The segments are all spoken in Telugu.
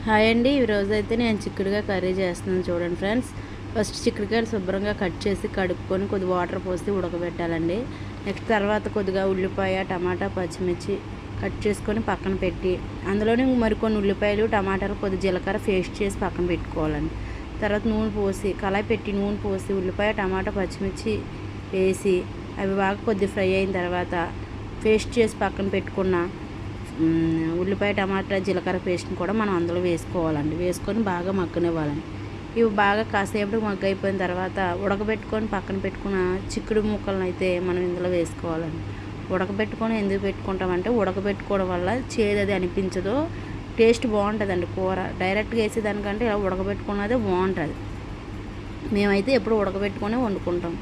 హాయ్ అండి, ఈరోజైతే నేను చిక్కుడుగా కర్రీ చేస్తున్నాను చూడండి ఫ్రెండ్స్. ఫస్ట్ చిక్కుడుకాయలు శుభ్రంగా కట్ చేసి కడుక్కొని కొద్ది వాటర్ పోసి ఉడకబెట్టాలండి. నెక్స్ట్ తర్వాత కొద్దిగా ఉల్లిపాయ, టమాటా, పచ్చిమిర్చి కట్ చేసుకొని పక్కన పెట్టి అందులోనే మరికొన్ని ఉల్లిపాయలు, టమాటాలు, కొద్ది జీలకర్ర పేస్ట్ చేసి పక్కన పెట్టుకోవాలండి. తర్వాత నూనె పోసి కళాయి పెట్టి నూనె పోసి ఉల్లిపాయ, టమాటా, పచ్చిమిర్చి వేసి అవి బాగా కొద్ది ఫ్రై అయిన తర్వాత పేస్ట్ చేసి పక్కన పెట్టుకున్న ఉల్లిపాయ, టమాటా, జీలకర్ర పేస్ట్ని కూడా మనం అందులో వేసుకోవాలండి. వేసుకొని బాగా మగ్గనివ్వాలండి. ఇవి బాగా కాసేపు మగ్గైపోయిన తర్వాత ఉడకబెట్టుకొని పక్కన పెట్టుకున్న చిక్కుడు ముక్కలను అయితే మనం ఇందులో వేసుకోవాలండి. ఉడకబెట్టుకొని ఎందుకు పెట్టుకుంటామంటే ఉడకబెట్టుకోవడం వల్ల చేదు అనిపించదు, టేస్ట్ బాగుంటుందండి. కూర డైరెక్ట్గా వేసేదానికంటే ఇలా ఉడకబెట్టుకున్నదే బాగుంటుంది. మేమైతే ఎప్పుడు ఉడకబెట్టుకొని వండుకుంటాం.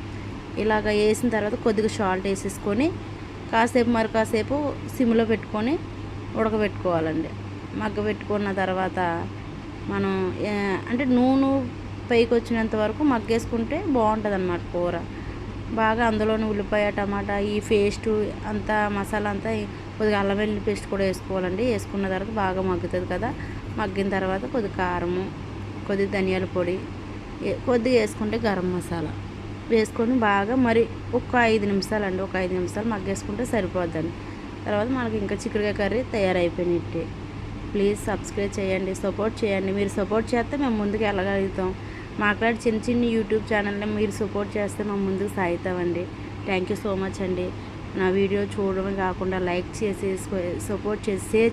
ఇలాగ వేసిన తర్వాత కొద్దిగా సాల్ట్ వేసేసుకొని కాసేపు సిమ్లో పెట్టుకొని ఉడకబెట్టుకోవాలండి. మగ్గబెట్టుకున్న తర్వాత మనం అంటే నూనె పైకి వచ్చినంత వరకు మగ్గేసుకుంటే బాగుంటుంది అన్నమాట కూర. బాగా అందులోని ఉల్లిపాయ, టమాటా, ఈ పేస్టు అంతా మసాలా అంతా కొద్దిగా అల్లం వెల్లుల్లి పేస్ట్ కూడా వేసుకోవాలండి. వేసుకున్న తర్వాత బాగా మగ్గుతుంది కదా. మగ్గిన తర్వాత కొద్దిగా కారము, కొద్దిగా ధనియాల పొడి కొద్దిగా వేసుకుంటే గరం మసాలా వేసుకొని బాగా మరి ఒక 5 నిమిషాలు అండి, ఒక 5 నిమిషాలు మగ్గేసుకుంటే సరిపోద్దండి. తర్వాత మనకి ఇంకా చిక్కుడుకాయ కర్రీ తయారైపోయినట్టే. ప్లీజ్ సబ్స్క్రైబ్ చేయండి, సపోర్ట్ చేయండి. మీరు సపోర్ట్ చేస్తే మేము ముందుకు వెళ్ళగలుగుతాం. మాట్లాడి చిన్న యూట్యూబ్ ఛానల్ని మీరు సపోర్ట్ చేస్తే మేము ముందుకు సాగుతామండి. థ్యాంక్ యూ సో మచ్ అండి. నా వీడియో చూడడమే కాకుండా లైక్ చేసి సపోర్ట్ చేసి